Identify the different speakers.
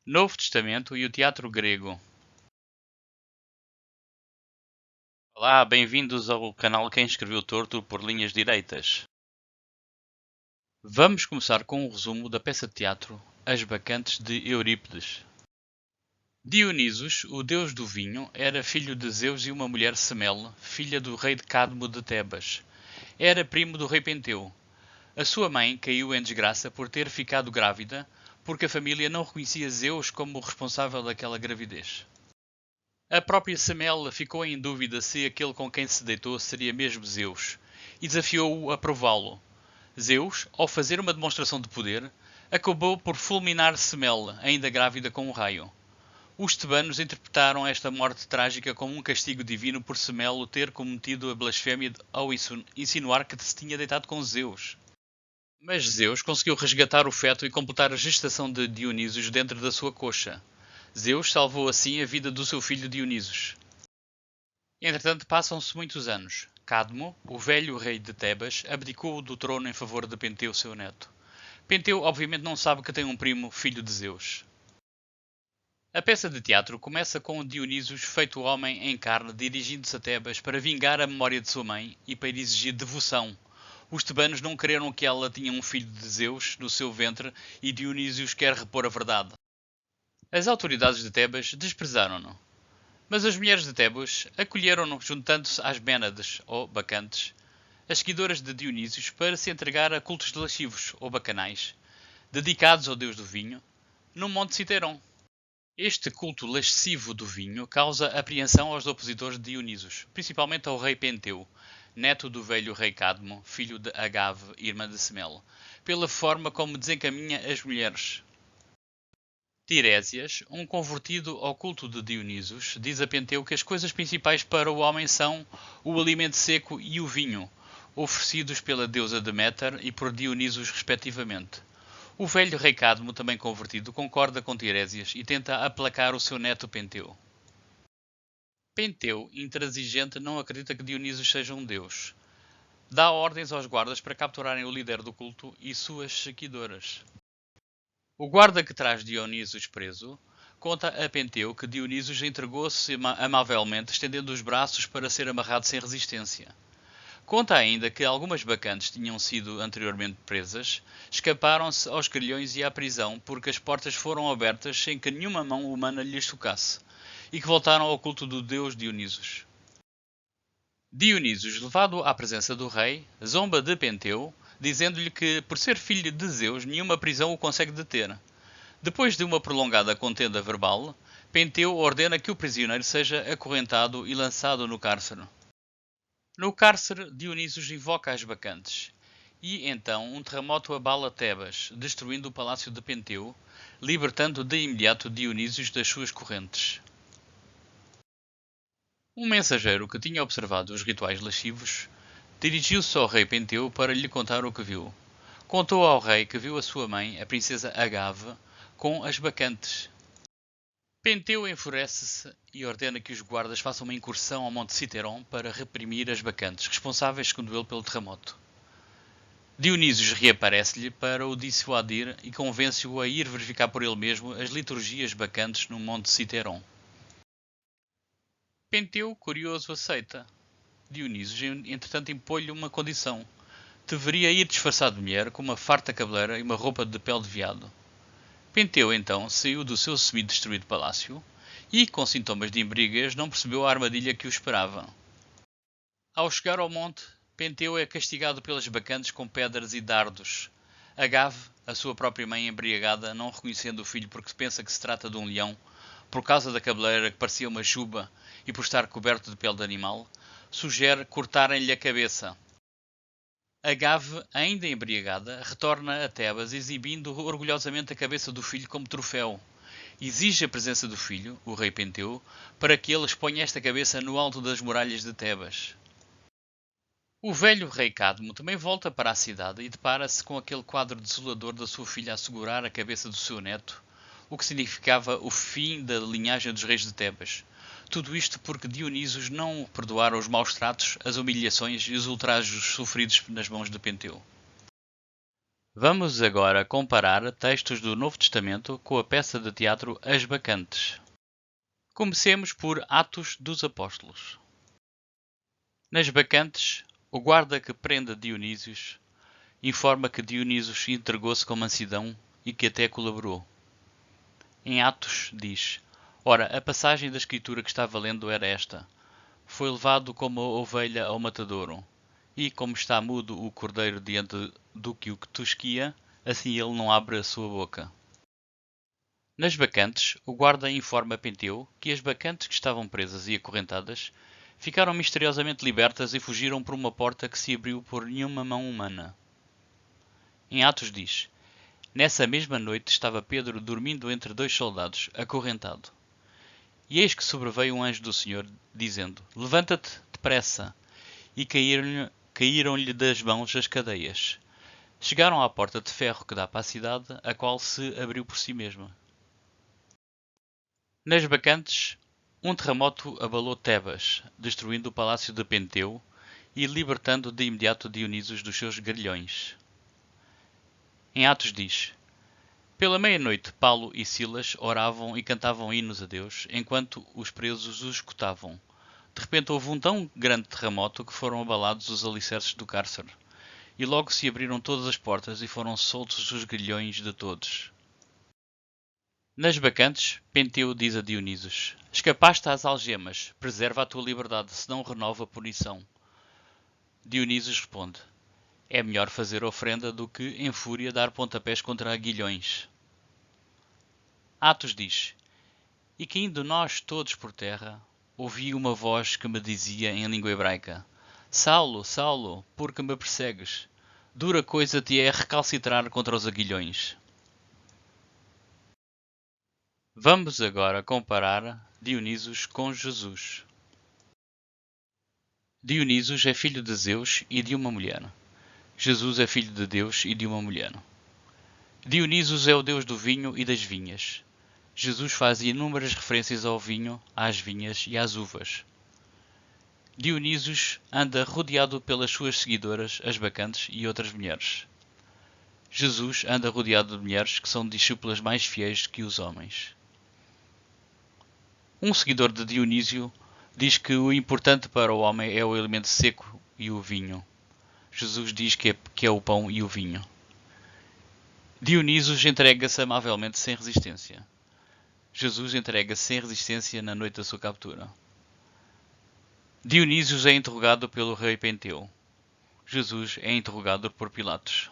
Speaker 1: Novo Testamento e o teatro grego. Olá, bem-vindos ao canal Quem Escreveu Torto por Linhas Direitas. Vamos começar com um resumo da peça de teatro As Bacantes de Eurípides. Dionisos, o deus do vinho, era filho de Zeus e uma mulher Semele, filha do rei de Cadmo de Tebas. Era primo do rei Penteu. A sua mãe caiu em desgraça por ter ficado grávida, porque a família não reconhecia Zeus como o responsável daquela gravidez. A própria Semele ficou em dúvida se aquele com quem se deitou seria mesmo Zeus, e desafiou-o a prová-lo. Zeus, ao fazer uma demonstração de poder, acabou por fulminar Semele, ainda grávida, com um raio. Os tebanos interpretaram esta morte trágica como um castigo divino por Semele ter cometido a blasfémia ao insinuar que se tinha deitado com Zeus. Mas Zeus conseguiu resgatar o feto e completar a gestação de Dionisos dentro da sua coxa. Zeus salvou assim a vida do seu filho Dionisos. Entretanto, passam-se muitos anos. Cadmo, o velho rei de Tebas, abdicou do trono em favor de Penteu, seu neto. Penteu, obviamente, não sabe que tem um primo, filho de Zeus. A peça de teatro começa com Dionisos, feito homem em carne, dirigindo-se a Tebas para vingar a memória de sua mãe e para exigir devoção. Os tebanos não creram que ela tinha um filho de Zeus no seu ventre e Dionísios quer repor a verdade. As autoridades de Tebas desprezaram-no. Mas as mulheres de Tebas acolheram-no juntando-se às Mênades, ou bacantes, as seguidoras de Dionísios, para se entregar a cultos lascivos, ou bacanais, dedicados ao deus do vinho, no Monte Citeron. Este culto lascivo do vinho causa apreensão aos opositores de Dionisos, principalmente ao rei Penteu, neto do velho rei Cadmo, filho de Agave, irmã de Semele, pela forma como desencaminha as mulheres. Tirésias, um convertido ao culto de Dionisos, diz a Penteu que as coisas principais para o homem são o alimento seco e o vinho, oferecidos pela deusa Deméter e por Dionisos respectivamente. O velho rei Cadmo, também convertido, concorda com Tirésias e tenta aplacar o seu neto Penteu. Penteu, intransigente, não acredita que Dionisos seja um deus. Dá ordens aos guardas para capturarem o líder do culto e suas seguidoras. O guarda que traz Dionisos preso conta a Penteu que Dionisos entregou-se amavelmente, estendendo os braços para ser amarrado sem resistência. Conta ainda que algumas bacantes tinham sido anteriormente presas, escaparam-se aos grilhões e à prisão porque as portas foram abertas sem que nenhuma mão humana lhes tocasse, e que voltaram ao culto do deus Dionisos. Dionisos, levado à presença do rei, zomba de Penteu, dizendo-lhe que, por ser filho de Zeus, nenhuma prisão o consegue deter. Depois de uma prolongada contenda verbal, Penteu ordena que o prisioneiro seja acorrentado e lançado no cárcere. No cárcere, Dionisos invoca as bacantes, e então um terremoto abala Tebas, destruindo o palácio de Penteu, libertando de imediato Dionisos das suas correntes. Um mensageiro que tinha observado os rituais lascivos dirigiu-se ao rei Penteu para lhe contar o que viu. Contou ao rei que viu a sua mãe, a princesa Agave, com as bacantes. Penteu enfurece-se e ordena que os guardas façam uma incursão ao Monte Citeron para reprimir as bacantes, responsáveis, segundo ele, pelo terremoto. Dionísios reaparece-lhe para o dissuadir e convence-o a ir verificar por ele mesmo as liturgias bacantes no Monte Citeron. Penteu, curioso, aceita. Dionísios, entretanto, impõe-lhe uma condição. Deveria ir disfarçado de mulher com uma farta cabeleira e uma roupa de pele de veado. Penteu, então, saiu do seu semi-destruído palácio e, com sintomas de embriaguez, não percebeu a armadilha que o esperava. Ao chegar ao monte, Penteu é castigado pelas bacantes com pedras e dardos. Agave, a sua própria mãe embriagada, não reconhecendo o filho porque pensa que se trata de um leão, por causa da cabeleira que parecia uma chuva e por estar coberto de pele de animal, sugere cortarem-lhe a cabeça. Agave, ainda embriagada, retorna a Tebas exibindo orgulhosamente a cabeça do filho como troféu. Exige a presença do filho, o rei Penteu, para que ele exponha esta cabeça no alto das muralhas de Tebas. O velho rei Cadmo também volta para a cidade e depara-se com aquele quadro desolador da sua filha a segurar a cabeça do seu neto, o que significava o fim da linhagem dos reis de Tebas. Tudo isto porque Dionisos não perdoara os maus tratos, as humilhações e os ultrajos sofridos nas mãos de Penteu. Vamos agora comparar textos do Novo Testamento com a peça de teatro As Bacantes. Comecemos por Atos dos Apóstolos. Nas Bacantes, o guarda que prende Dionísios informa que Dionísios entregou-se com mansidão e que até colaborou. Em Atos diz: Ora, a passagem da escritura que estava lendo era esta: Foi levado como a ovelha ao matadouro, e como está mudo o cordeiro diante do que o tosquia, assim ele não abre a sua boca. Nas Bacantes, o guarda informa Penteu que as bacantes que estavam presas e acorrentadas ficaram misteriosamente libertas e fugiram por uma porta que se abriu por nenhuma mão humana. Em Atos diz: Nessa mesma noite estava Pedro dormindo entre dois soldados, acorrentado. E eis que sobreveio um anjo do Senhor, dizendo: Levanta-te depressa. E caíram-lhe das mãos as cadeias. Chegaram à porta de ferro que dá para a cidade, a qual se abriu por si mesma. Nas Bacantes, um terremoto abalou Tebas, destruindo o palácio de Penteu e libertando de imediato Dionísios dos seus grilhões. Em Atos diz: Pela meia-noite Paulo e Silas oravam e cantavam hinos a Deus, enquanto os presos os escutavam. De repente houve um tão grande terremoto que foram abalados os alicerces do cárcere, e logo se abriram todas as portas e foram soltos os grilhões de todos. Nas Bacantes, Penteu diz a Dionísios: Escapaste às algemas, preserva a tua liberdade, senão renova a punição. Dionísios responde: É melhor fazer ofrenda do que, em fúria, dar pontapés contra aguilhões. Atos diz: E caindo nós todos por terra, ouvi uma voz que me dizia em língua hebraica: Saulo, Saulo, por que me persegues? Dura coisa te é recalcitrar contra os aguilhões. Vamos agora comparar Dionísios com Jesus. Dionísios é filho de Zeus e de uma mulher. Jesus é filho de Deus e de uma mulher. Dionísios é o deus do vinho e das vinhas. Jesus faz inúmeras referências ao vinho, às vinhas e às uvas. Dionísios anda rodeado pelas suas seguidoras, as bacantes e outras mulheres. Jesus anda rodeado de mulheres que são discípulas mais fiéis que os homens. Um seguidor de Dionísio diz que o importante para o homem é o elemento seco e o vinho. Jesus diz que é o pão e o vinho. Dionísios entrega-se amavelmente sem resistência. Jesus entrega-se sem resistência na noite da sua captura. Dionísios é interrogado pelo rei Penteu. Jesus é interrogado por Pilatos.